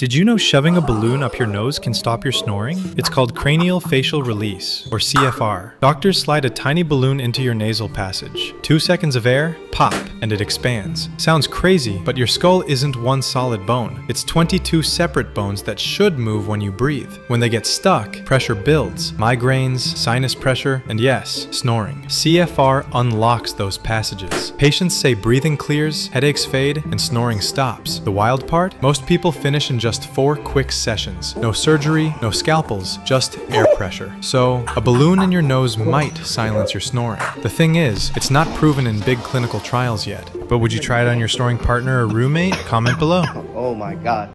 Did you know shoving a balloon up your nose can stop your snoring? It's called Cranial Facial Release, or CFR. Doctors slide a tiny balloon into your nasal passage. 2 seconds of air, pop, and it expands. Sounds crazy, but your skull isn't one solid bone. It's 22 separate bones that should move when you breathe. When they get stuck, pressure builds. Migraines, sinus pressure, and yes, snoring. CFR unlocks those passages. Patients say breathing clears, headaches fade, and snoring stops. The wild part? Most people finish in just 4 quick sessions. No surgery, no scalpels, just air pressure. So, a balloon in your nose might silence your snoring. The thing is, it's not proven in big clinical trials yet. But would you try it on your snoring partner or roommate? Comment below. Oh my God.